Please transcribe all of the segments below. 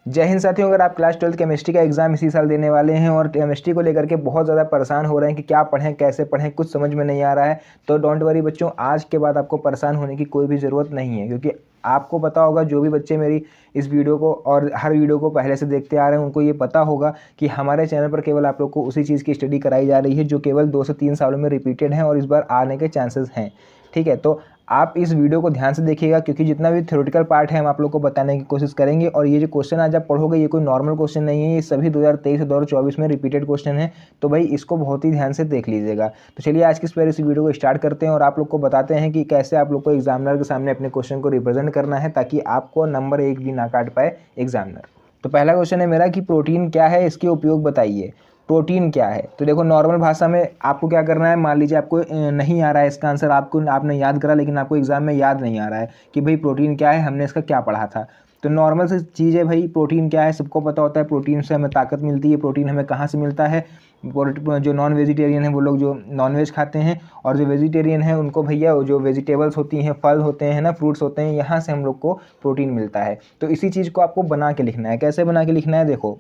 जय हिंद साथियों, अगर आप क्लास 12 केमिस्ट्री का एग्जाम इसी साल देने वाले हैं और केमिस्ट्री को लेकर के बहुत ज़्यादा परेशान हो रहे हैं कि क्या पढ़ें कैसे पढ़ें, कुछ समझ में नहीं आ रहा है, तो डोंट वरी बच्चों, आज के बाद आपको परेशान होने की कोई भी ज़रूरत नहीं है। क्योंकि आपको पता होगा, जो भी बच्चे मेरी इस वीडियो को और हर वीडियो को पहले से देखते आ रहे हैं उनको ये पता होगा कि हमारे चैनल पर केवल आप लोग को उसी चीज़ की स्टडी कराई जा रही है जो केवल 2 से 3 सालों में रिपीटेड है और इस बार आने के चांसेस हैं। ठीक है, तो आप इस वीडियो को ध्यान से देखिएगा क्योंकि जितना भी थ्योरेटिकल पार्ट है हम आप लोग को बताने की कोशिश करेंगे। और ये जो क्वेश्चन आज आप पढ़ोगे ये कोई नॉर्मल क्वेश्चन नहीं है, ये सभी 2023 और 2024 में रिपीटेड क्वेश्चन है। तो भाई इसको बहुत ही ध्यान से देख लीजिएगा। तो चलिए आज की इस वीडियो को स्टार्ट करते हैं और आप लोग को बताते हैं कि कैसे आप लोग को एग्जामिनर के सामने अपने क्वेश्चन को रिप्रेजेंट करना है ताकि आपको नंबर 1 भी ना काट पाए एग्जामिनर। तो पहला क्वेश्चन है मेरा कि प्रोटीन क्या है, इसके उपयोग बताइए। प्रोटीन क्या है, तो देखो नॉर्मल भाषा में आपको क्या करना है। मान लीजिए आपको नहीं आ रहा है इसका आंसर, आपने याद करा लेकिन आपको एग्जाम में याद नहीं आ रहा है कि भाई प्रोटीन क्या है, हमने इसका क्या पढ़ा था। तो नॉर्मल सी चीज़ है भाई, प्रोटीन क्या है सबको पता होता है। प्रोटीन से हमें ताकत मिलती है। प्रोटीन हमें कहाँ से मिलता है, जो नॉन वेजिटेरियन है वो लोग जो नॉनवेज खाते हैं, और जो वेजिटेरियन है उनको भैया जो वेजिटेबल्स होती हैं, फल होते हैं ना, फ्रूट्स होते हैं, यहाँ से हम लोग को प्रोटीन मिलता है। तो इसी चीज़ को आपको बना के लिखना है। कैसे बना के लिखना है, देखो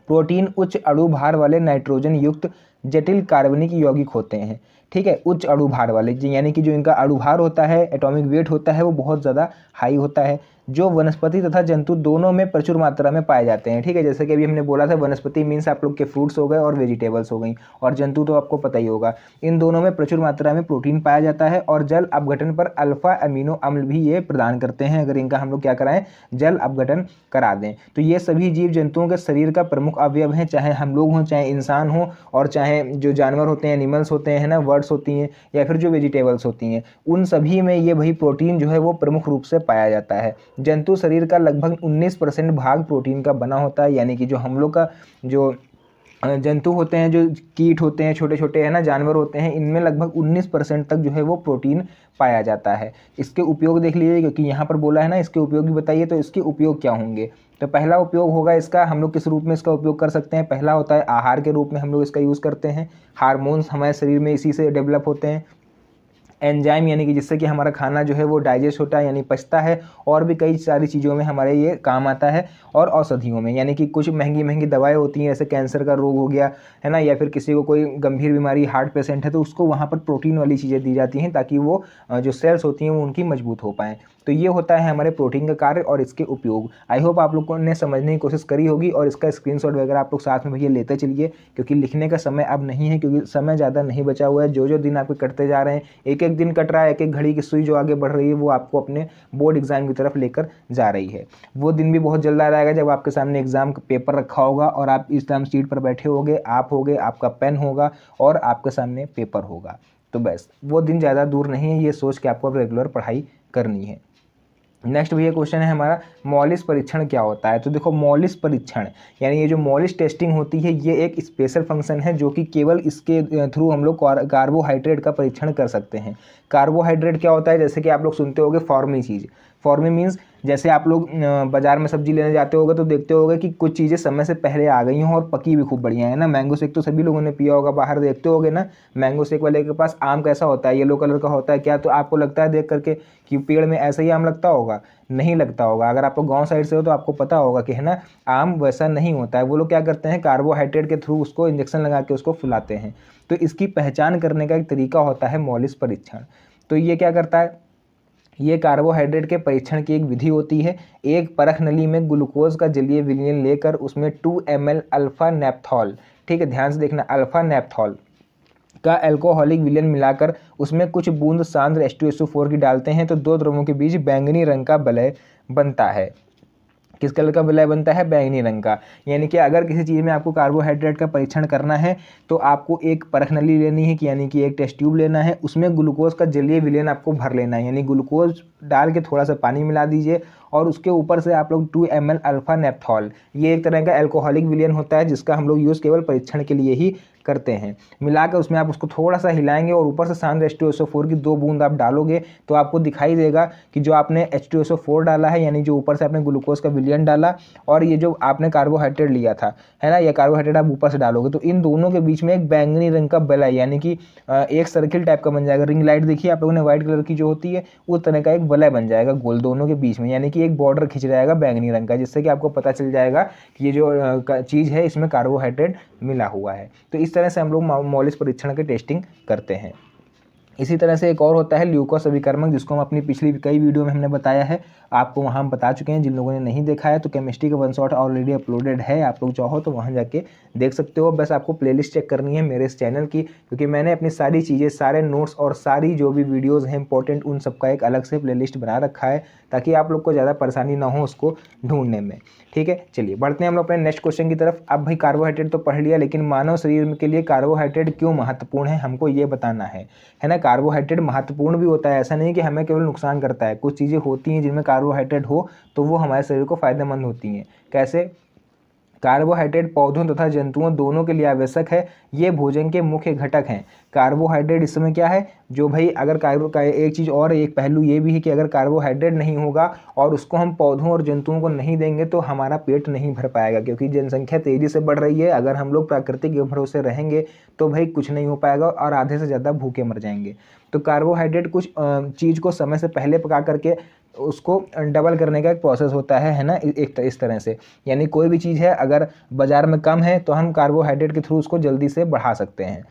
प्रोटीन उच्च अणु भार वाले नाइट्रोजन युक्त जटिल कार्बनिक यौगिक होते हैं। ठीक है, उच्च अणु भार वाले यानी कि जो इनका अणु भार होता है, एटॉमिक वेट होता है, वो बहुत ज़्यादा हाई होता है, जो वनस्पति तथा जंतु दोनों में प्रचुर मात्रा में पाए जाते हैं। ठीक है, जैसे कि अभी हमने बोला था वनस्पति मीन्स आप लोग के फ्रूट्स हो गए और वेजिटेबल्स हो गई, और जंतु तो आपको पता ही होगा। इन दोनों में प्रचुर मात्रा में प्रोटीन पाया जाता है और जल अपघटन पर अल्फा अमीनो अम्ल भी ये प्रदान करते हैं, अगर इनका हम लोग क्या कराएं, जल अपघटन करा दें। तो ये सभी जीव जंतुओं के शरीर का प्रमुख अवयव हैं, चाहे हम लोग हों, चाहे इंसान हो, और चाहे जो जानवर होते हैं, एनिमल्स होते हैं ना, बर्ड्स होती हैं, या फिर जो वेजिटेबल्स होती हैं, उन सभी में ये वही प्रोटीन जो है वो प्रमुख रूप से पाया जाता है। जंतु शरीर का लगभग 19% भाग प्रोटीन का बना होता है, यानी कि जो हम लोग का जो जंतु होते हैं, जो कीट होते हैं, छोटे छोटे है ना जानवर होते हैं, इनमें लगभग 19% तक जो है वो प्रोटीन पाया जाता है। इसके उपयोग देख लीजिए, क्योंकि यहाँ पर बोला है ना इसके उपयोग भी बताइए, तो इसके उपयोग क्या होंगे। तो पहला उपयोग होगा इसका, हम लोग किस रूप में इसका उपयोग कर सकते हैं। पहला होता है आहार के रूप में हम लोग इसका यूज़ करते हैं। हार्मोन्स हमारे शरीर में इसी से डेवलप होते हैं। एंजाइम यानी कि जिससे कि हमारा खाना जो है वो डाइजेस्ट होता है यानी पचता है, और भी कई सारी चीज़ों में हमारे ये काम आता है। और औषधियों में यानी कि कुछ महंगी महंगी दवाएं होती हैं, जैसे कैंसर का रोग हो गया है ना, या फिर किसी को कोई गंभीर बीमारी, हार्ट पेशेंट है, तो उसको वहाँ पर प्रोटीन वाली चीज़ें दी जाती हैं ताकि वो जो सेल्स होती हैं वो उनकी मजबूत हो पाएँ। तो ये होता है हमारे प्रोटीन का कार्य और इसके उपयोग। आई होप आप लोगों ने समझने की कोशिश करी होगी, और इसका स्क्रीनशॉट वगैरह आप लोग साथ में भैया लेते चलिए, क्योंकि लिखने का समय अब नहीं है, क्योंकि समय ज़्यादा नहीं बचा हुआ है। जो जो दिन आपके कटते जा रहे हैं, एक एक दिन कट रहा है, एक एक घड़ी की सुई जो आगे बढ़ रही है वो आपको अपने बोर्ड एग्जाम की तरफ लेकर जा रही है। वो दिन भी बहुत जल्द आ जाएगा जब आपके सामने एग्जाम का पेपर रखा होगा और आप एग्जाम सीट पर बैठे होगे, आप होगे, आपका पेन होगा और आपके सामने पेपर होगा। तो बस वो दिन ज़्यादा दूर नहीं है, ये सोच के आपको अब रेगुलर पढ़ाई करनी है। नेक्स्ट भैया क्वेश्चन है हमारा, मॉलिस परीक्षण क्या होता है। तो देखो मॉलिस परीक्षण यानी ये जो मॉलिस टेस्टिंग होती है, ये एक स्पेशल फंक्शन है जो कि केवल इसके थ्रू हम लोग कार्बोहाइड्रेट का परीक्षण कर सकते हैं। कार्बोहाइड्रेट क्या होता है, जैसे कि आप लोग सुनते होंगे फॉर्मी चीज़। फॉर्मी मीन्स जैसे आप लोग बाजार में सब्जी लेने जाते होगे तो देखते होगे कि कुछ चीज़ें समय से पहले आ गई हों और पकी भी खूब बढ़िया है ना। मैंगो शेक तो सभी लोगों ने पिया होगा, बाहर देखते होगे ना मैंगो शेक वाले के पास आम कैसा होता है, येलो कलर का होता है। क्या तो आपको लगता है देख करके कि पेड़ में ऐसा ही आम लगता होगा? नहीं लगता होगा। अगर आप गांव साइड से हो तो आपको पता होगा कि है ना, आम वैसा नहीं होता है। वो लोग क्या करते हैं, कार्बोहाइड्रेट के थ्रू उसको इंजेक्शन लगा के उसको फुलाते हैं। तो इसकी पहचान करने का एक तरीका होता है मॉलिस परीक्षण। तो ये क्या करता है, ये कार्बोहाइड्रेट के परीक्षण की एक विधि होती है। एक परख नली में ग्लूकोज का जलीय विलयन लेकर उसमें 2 ml अल्फा नेप्थॉल, ठीक है ध्यान से देखना, अल्फा नेप्थॉल का अल्कोहलिक विलयन मिलाकर उसमें कुछ बूंद सांद्र H2SO4 की डालते हैं, तो दो द्रवों के बीच बैंगनी रंग का वलय बनता है। किस कलर का वलय बनता है, बैंगनी रंग का। यानी कि अगर किसी चीज़ में आपको कार्बोहाइड्रेट का परीक्षण करना है तो आपको एक परख नली लेनी है, कि यानी कि एक टेस्ट ट्यूब लेना है, उसमें ग्लूकोज का जलीय विलयन आपको भर लेना है। यानी ग्लूकोज डाल के थोड़ा सा पानी मिला दीजिए और उसके ऊपर से आप लोग 2 ml अल्फा नेप्थॉल, ये एक तरह का एल्कोहलिक विलयन होता है जिसका हम लोग यूज़ केवल परीक्षण के लिए ही करते हैं। मिलाकर उसमें आप उसको थोड़ा सा हिलाएंगे और ऊपर से शांत H2SO4 की 2 बूंद आप डालोगे तो आपको दिखाई देगा कि जो आपने H2SO4 डाला है, यानी जो ऊपर से आपने ग्लूकोज का विलयन डाला और ये जो आपने कार्बोहाइड्रेट लिया था, है ना, ये कार्बोहाइड्रेट आप ऊपर से डालोगे तो इन दोनों के बीच में एक बैंगनी रंग का बल है, यानी कि एक सर्किल टाइप का बन जाएगा। रिंग लाइट देखिए आप लोगों ने व्हाइट कलर की जो होती है, उस तरह का एक वलय बन जाएगा गोल दोनों के बीच में, यानी कि एक बॉर्डर खिंच जाएगा बैंगनी रंग का, जिससे कि आपको पता चल जाएगा कि ये जो चीज़ है इसमें कार्बोहाइड्रेट मिला हुआ है। तो इस तरह से हम लोग मॉलिस परीक्षण के टेस्टिंग करते हैं। इसी तरह से एक और होता है ल्यूकोस अभिकर्मक, जिसको हम अपनी पिछली कई वीडियो में हमने बताया है, आपको वहाँ हम बता चुके हैं। जिन लोगों ने नहीं देखा है तो केमिस्ट्री का 1 शॉट ऑलरेडी अपलोडेड है, आप लोग चाहो तो वहाँ जाके देख सकते हो। बस आपको प्लेलिस्ट चेक करनी है मेरे इस चैनल की, क्योंकि मैंने अपनी सारी चीज़ें, सारे नोट्स और सारी जो भी वीडियोज़ हैं इंपॉर्टेंट, उन सबका एक अलग से प्लेलिस्ट बना रखा है, ताकि आप लोग को ज़्यादा परेशानी ना हो उसको ढूंढने में। ठीक है, चलिए बढ़ते हैं हम लोग अपने नेक्स्ट क्वेश्चन की तरफ। अब भाई कार्बोहाइड्रेट तो पढ़ लिया, लेकिन मानव शरीर के लिए कार्बोहाइड्रेट क्यों महत्वपूर्ण है, हमको ये बताना है ना। कार्बोहाइड्रेट महत्वपूर्ण भी होता है, ऐसा नहीं कि हमें केवल नुकसान करता है। कुछ चीज़ें होती हैं जिनमें कार्बोहाइड्रेट हो तो वो हमारे शरीर को फायदेमंद होती हैं। कैसे? कार्बोहाइड्रेट पौधों तथा जंतुओं दोनों के लिए आवश्यक है, ये भोजन के मुख्य घटक हैं। कार्बोहाइड्रेट इस समय क्या है, जो भाई अगर एक चीज़ और, एक पहलू ये भी है कि अगर कार्बोहाइड्रेट नहीं होगा और उसको हम पौधों और जंतुओं को नहीं देंगे तो हमारा पेट नहीं भर पाएगा, क्योंकि जनसंख्या तेज़ी से बढ़ रही है। अगर हम लोग प्राकृतिक के भरोसे रहेंगे तो भाई कुछ नहीं हो पाएगा और आधे से ज़्यादा भूखे मर जाएंगे। तो कार्बोहाइड्रेट कुछ चीज़ को समय से पहले पका करके उसको डबल करने का एक प्रोसेस होता है ना, एक इस तरह से। यानी कोई भी चीज़ है अगर बाज़ार में कम है तो हम कार्बोहाइड्रेट के थ्रू उसको जल्दी से बढ़ा सकते हैं।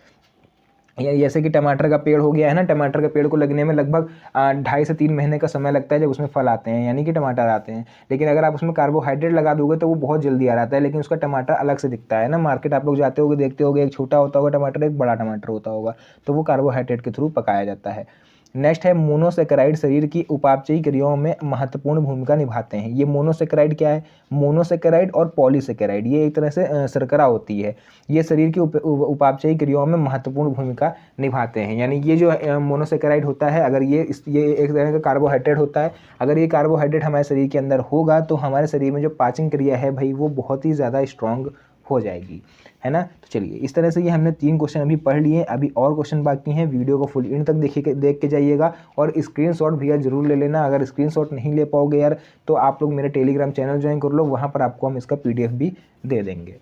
जैसे कि टमाटर का पेड़ हो गया है ना, टमाटर के पेड़ को लगने में लगभग 2.5 से 3 महीने का समय लगता है जब उसमें फल आते हैं, यानी कि टमाटर आते हैं। लेकिन अगर आप उसमें कार्बोहाइड्रेट लगा दोगे तो वो बहुत जल्दी आ जाता है, लेकिन उसका टमाटर अलग से दिखता है ना। मार्केट आप लोग जाते होगे, देखते होगे, एक छोटा होता होगा टमाटर, एक बड़ा टमाटर होता होगा, तो वो कार्बोहाइड्रेट के थ्रू पकाया जाता है। नेक्स्ट है मोनोसेकेराइड शरीर की उपापचयी क्रियाओं में महत्वपूर्ण भूमिका निभाते हैं। ये मोनोसेकेराइड क्या है? मोनोसेकेराइड और पॉलीसेकेराइड, ये एक तरह से शर्करा होती है, ये शरीर की उपापचयी क्रियाओं में महत्वपूर्ण भूमिका निभाते हैं। यानी ये जो मोनोसेकेराइड होता है, अगर ये एक तरह का कार्बोहाइड्रेट होता है, अगर ये कार्बोहाइड्रेट हमारे शरीर के अंदर होगा तो हमारे शरीर में जो पाचन क्रिया है भाई वो बहुत ही ज़्यादा स्ट्रॉन्ग हो जाएगी, है ना। तो चलिए इस तरह से ये हमने 3 क्वेश्चन अभी पढ़ लिए, अभी और क्वेश्चन बाकी हैं। वीडियो को फुल एंड तक देख के जाइएगा और स्क्रीनशॉट भैया जरूर ले लेना। अगर स्क्रीनशॉट नहीं ले पाओगे यार तो आप लोग मेरे टेलीग्राम चैनल ज्वाइन कर लो, वहाँ पर आपको हम इसका PDF भी दे देंगे।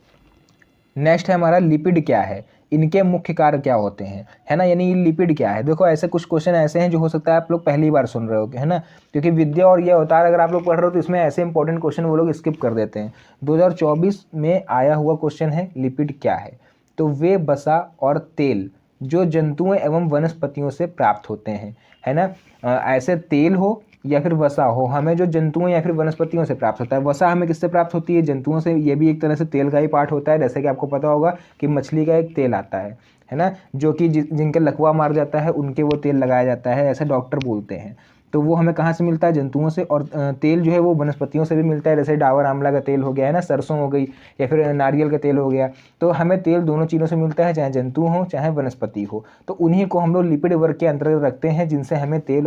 नेक्स्ट है हमारा लिपिड क्या है, इनके मुख्य कार्य क्या होते हैं, है ना। यानी लिपिड क्या है, देखो ऐसे कुछ क्वेश्चन ऐसे हैं जो हो सकता है आप लोग पहली बार सुन रहे हो, है ना, क्योंकि विद्या और ये अवतार अगर आप लोग पढ़ रहे हो तो इसमें ऐसे इंपॉर्टेंट क्वेश्चन वो लोग स्किप कर देते हैं। 2024 में आया हुआ क्वेश्चन है लिपिड क्या है, तो वे वसा और तेल जो जंतुओं एवं वनस्पतियों से प्राप्त होते हैं, है ना। ऐसे तेल हो या फिर वसा हो, हमें जो जंतुओं या फिर वनस्पतियों से प्राप्त होता है। वसा हमें किससे प्राप्त होती है? जंतुओं से। ये भी एक तरह से तेल का ही पार्ट होता है, जैसे कि आपको पता होगा कि मछली का एक तेल आता है ना, जो कि जिनके लकवा मार जाता है उनके वो तेल लगाया जाता है, ऐसे डॉक्टर बोलते हैं। तो वो हमें कहाँ से मिलता है? जंतुओं से। और तेल जो है वो वनस्पतियों से भी मिलता है, जैसे डाबर आंवला का तेल हो गया, है ना, सरसों हो गई, या फिर नारियल का तेल हो गया। तो हमें तेल दोनों चीज़ों से मिलता है, चाहे जंतु हो चाहे वनस्पति हो। तो उन्हीं को हम लोग लिपिड वर्ग के अंतर्गत रखते हैं, जिनसे हमें तेल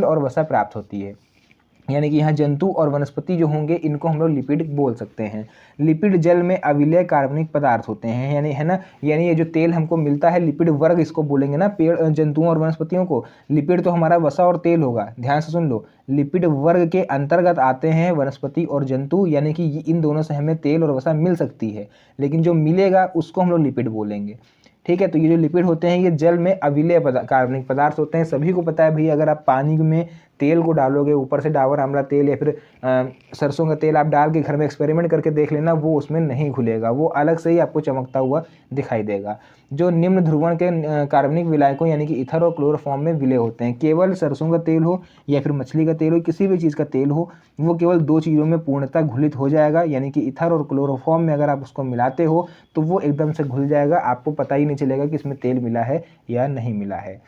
और वसा प्राप्त होती है। यानी कि यहाँ जंतु और वनस्पति जो होंगे इनको हम लोग लिपिड बोल सकते हैं। लिपिड जल में अविलेय कार्बनिक पदार्थ होते हैं, यानी, है ना, यानी ये जो तेल हमको मिलता है लिपिड वर्ग इसको बोलेंगे ना, पेड़ जंतुओं और वनस्पतियों को। लिपिड तो हमारा वसा और तेल होगा, ध्यान से सुन लो। लिपिड वर्ग के अंतर्गत आते हैं वनस्पति और जंतु, यानी कि इन दोनों से हमें तेल और वसा मिल सकती है, लेकिन जो मिलेगा उसको हम लोग लिपिड बोलेंगे। ठीक है, तो ये जो लिपिड होते हैं ये जल में अविलेय कार्बनिक पदार्थ होते हैं। सभी को पता है भाई, अगर आप पानी में तेल को डालोगे, ऊपर से डाबर आंवला तेल या फिर सरसों का तेल आप डाल के घर में एक्सपेरिमेंट करके देख लेना, वो उसमें नहीं घुलेगा, वो अलग से ही आपको चमकता हुआ दिखाई देगा। जो निम्न ध्रुवण के कार्बनिक विलायकों यानी कि ईथर और क्लोरोफॉर्म में विलय होते हैं। केवल सरसों का तेल हो या फिर मछली का तेल हो, किसी भी चीज़ का तेल हो, वो केवल 2 चीज़ों में पूर्णतः घुलित हो जाएगा, यानी कि ईथर और क्लोरोफॉर्म में अगर आप उसको मिलाते हो तो वो एकदम से घुल जाएगा, आपको पता ही नहीं चलेगा कि इसमें तेल मिला है या नहीं मिला है।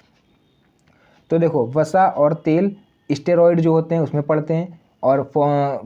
तो देखो, वसा और तेल स्टेरॉइड जो होते हैं उसमें पड़ते हैं, और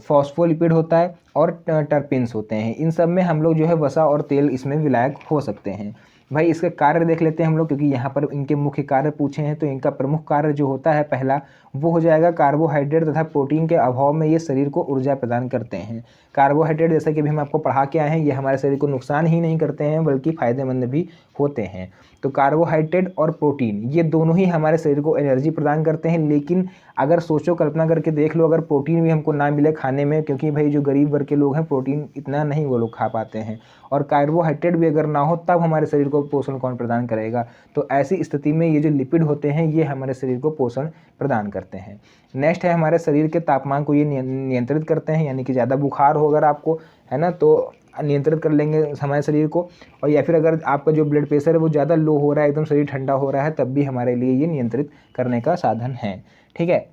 फॉस्फोलिपिड होता है और टर्पिन्स होते हैं। इन सब में हम लोग जो है वसा और तेल इसमें विलायक हो सकते हैं। भाई इसके कार्य देख लेते हैं हम लोग, क्योंकि यहाँ पर इनके मुख्य कार्य पूछे हैं। तो इनका प्रमुख कार्य जो होता है पहला, वो हो जाएगा कार्बोहाइड्रेट तथा प्रोटीन के अभाव में ये शरीर को ऊर्जा प्रदान करते हैं। कार्बोहाइड्रेट जैसा कि अभी हम आपको पढ़ा के आए हैं, ये हमारे शरीर को नुकसान ही नहीं करते हैं बल्कि फ़ायदेमंद भी होते हैं। तो कार्बोहाइड्रेट और प्रोटीन ये दोनों ही हमारे शरीर को एनर्जी प्रदान करते हैं। लेकिन अगर सोचो, कल्पना करके देख लो, अगर प्रोटीन भी हमको ना मिले खाने में, क्योंकि भाई जो गरीब वर्ग के लोग हैं प्रोटीन इतना नहीं वो लोग खा पाते हैं, और कार्बोहाइड्रेट भी अगर ना हो तब हमारे शरीर को पोषण कौन प्रदान करेगा। तो ऐसी स्थिति में ये जो लिपिड होते हैं ये हमारे शरीर को पोषण प्रदान करते हैं। नेक्स्ट है हमारे शरीर के तापमान को ये नियंत्रित करते हैं, यानी कि ज़्यादा बुखार हो अगर आपको, है ना, तो नियंत्रित कर लेंगे हमारे शरीर को। और या फिर अगर आपका जो ब्लड प्रेशर है वो ज़्यादा लो हो रहा है, एकदम शरीर ठंडा हो रहा है, तब भी हमारे लिए ये नियंत्रित करने का साधन है। ठीक है,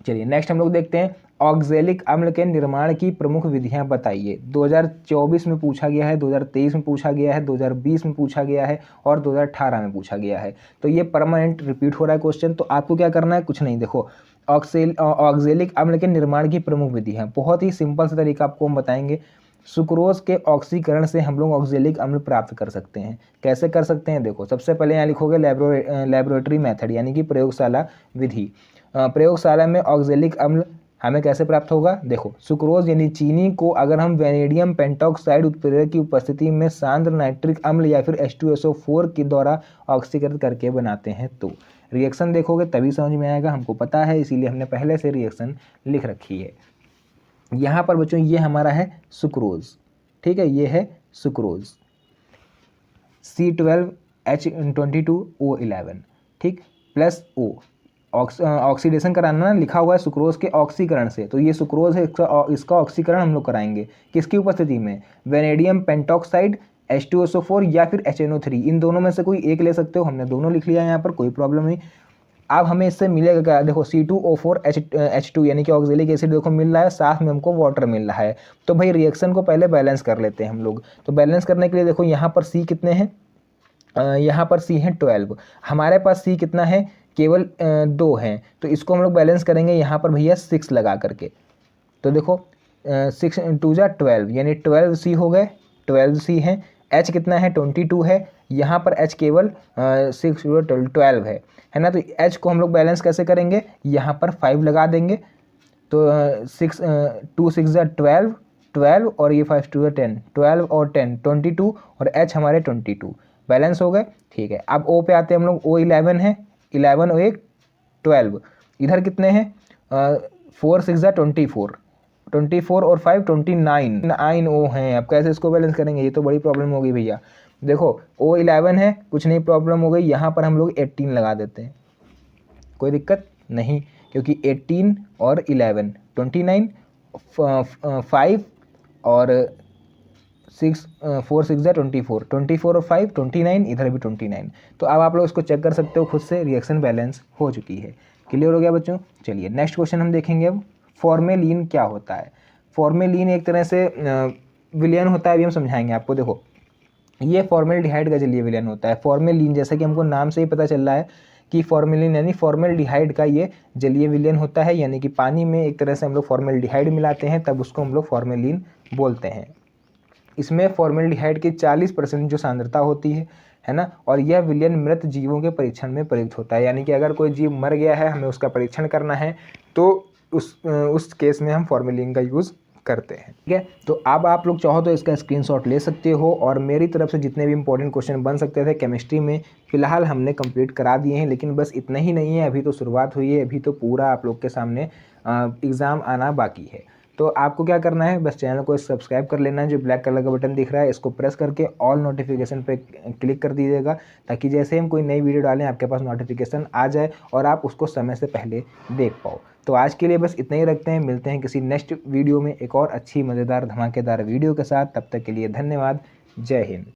चलिए नेक्स्ट हम लोग देखते हैं, ऑक्जेलिक अम्ल के निर्माण की प्रमुख विधियां बताइए। 2024 में पूछा गया है, 2023 में पूछा गया है, 2020 में पूछा गया है और 2018 में पूछा गया है। तो ये परमानेंट रिपीट हो रहा है क्वेश्चन। तो आपको क्या करना है, कुछ नहीं, देखो ऑक्जेलिक अम्ल के निर्माण की प्रमुख विधि है, बहुत ही सिंपल सा तरीका आपको हम बताएंगे। सुक्रोज के ऑक्सीकरण से हम लोग ऑक्जेलिक अम्ल प्राप्त कर सकते हैं। कैसे कर सकते हैं, देखो सबसे पहले यहाँ लिखोगे लेबोरेटरी मेथड, यानी कि प्रयोगशाला विधि। प्रयोगशाला में ऑक्जेलिक अम्ल हमें कैसे प्राप्त होगा, देखो सुक्रोज यानी चीनी को अगर हम वेनेडियम पेंटॉक्साइड उत्प्रेरक की उपस्थिति में सांद्र नाइट्रिक अम्ल या फिर H2SO4 के द्वारा ऑक्सीकृत करके बनाते हैं, तो रिएक्शन देखोगे तभी समझ में आएगा। हमको पता है इसीलिए हमने पहले से रिएक्शन लिख रखी है। यहाँ पर बच्चों ये हमारा है सुक्रोज, ठीक है, ये है सुक्रोज C12H22O11, ठीक, प्लस O, ऑक्सीडेशन कराना ना लिखा हुआ है सुक्रोज के ऑक्सीकरण से, तो ये सुक्रोज है, इसका ऑक्सीकरण हम लोग कराएंगे किसकी उपस्थिति में, वेनेडियम पेंटॉक्साइड H2SO4 या फिर HNO3, इन दोनों में से कोई एक ले सकते हो। हमने दोनों लिख लिया है यहाँ पर, कोई प्रॉब्लम नहीं। अब हमें इससे मिलेगा क्या, देखो C2O4H2 यानी कि ऑक्जेलिक एसिड देखो मिल रहा है, साथ में हमको वाटर मिल रहा है। तो भाई रिएक्शन को पहले बैलेंस कर लेते हैं हम लोग। तो बैलेंस करने के लिए देखो यहाँ पर C कितने हैं, यहाँ पर C है 12, हमारे पास C कितना है, केवल 2 हैं। तो इसको हम लोग बैलेंस करेंगे यहाँ पर भैया 6 लगा करके। तो देखो 6 2 जा 12 यानी 12C हो गए, 12C हैं। H कितना है, 22 है, यहाँ पर H केवल 6 12 है ना। तो H को हम लोग बैलेंस कैसे करेंगे, यहाँ पर 5 लगा देंगे। तो 2 6 जा 12 12 और ये 5 2 10, 12 और 10 22 और H हमारे 22 बैलेंस हो गए। ठीक है, अब O पे आते हैं हम लोग, O 11 है, 11 और 1 12, इधर कितने हैं 4 6 जा 24, 24 और 5 29 O हैं। अब कैसे इसको बैलेंस करेंगे, ये तो बड़ी प्रॉब्लम होगी भैया। देखो O 11 है, कुछ नहीं प्रॉब्लम हो गई, यहाँ पर हम लोग 18 लगा देते हैं, कोई दिक्कत नहीं, क्योंकि 18 और 11 29, 5 और 6 4 6 जा 24, 24 और 5 29, इधर भी 29। तो अब आप लोग इसको चेक कर सकते हो खुद से, रिएक्शन बैलेंस हो चुकी है। क्लियर हो गया बच्चों। चलिए नेक्स्ट क्वेश्चन हम देखेंगे अब, फॉर्मेलिन क्या होता है। फॉर्मेलिन एक तरह से विलयन होता है, अभी हम समझाएंगे आपको। देखो ये फॉर्मेल्डिहाइड का जलीय विलयन होता है। फॉर्मेलिन जैसा कि हमको नाम से ही पता चल रहा है कि फॉर्मेलिन यानी फॉर्मेल्डिहाइड का ये जलीय विलयन होता है, यानी कि पानी में एक तरह से हम लोग फॉर्मेल्डिहाइड मिलाते हैं तब उसको हम लोग फॉर्मेलिन बोलते हैं। इसमें फॉर्मेल्डिहाइड की 40% जो सांद्रता होती है ना, और यह विलयन मृत जीवों के परीक्षण में प्रयुक्त होता है, यानी कि अगर कोई जीव मर गया है हमें उसका परीक्षण करना है तो उस केस में हम फॉर्मेलिन का यूज़ करते हैं। ठीक है, तो अब आप लोग चाहो तो इसका स्क्रीनशॉट ले सकते हो, और मेरी तरफ से जितने भी इंपॉर्टेंट क्वेश्चन बन सकते थे केमिस्ट्री में फिलहाल हमने कंप्लीट करा दिए हैं। लेकिन बस इतना ही नहीं है, अभी तो शुरुआत हुई है, अभी तो पूरा आप लोग के सामने एग्ज़ाम आना बाकी है। तो आपको क्या करना है, बस चैनल को सब्सक्राइब कर लेना है, जो ब्लैक कलर का बटन दिख रहा है इसको प्रेस करके ऑल नोटिफिकेशन पे क्लिक कर दीजिएगा, ताकि जैसे हम कोई नई वीडियो डालें आपके पास नोटिफिकेशन आ जाए और आप उसको समय से पहले देख पाओ। तो आज के लिए बस इतना ही रखते हैं, मिलते हैं किसी नेक्स्ट वीडियो में एक और अच्छी मज़ेदार धमाकेदार वीडियो के साथ। तब तक के लिए धन्यवाद, जय हिंद।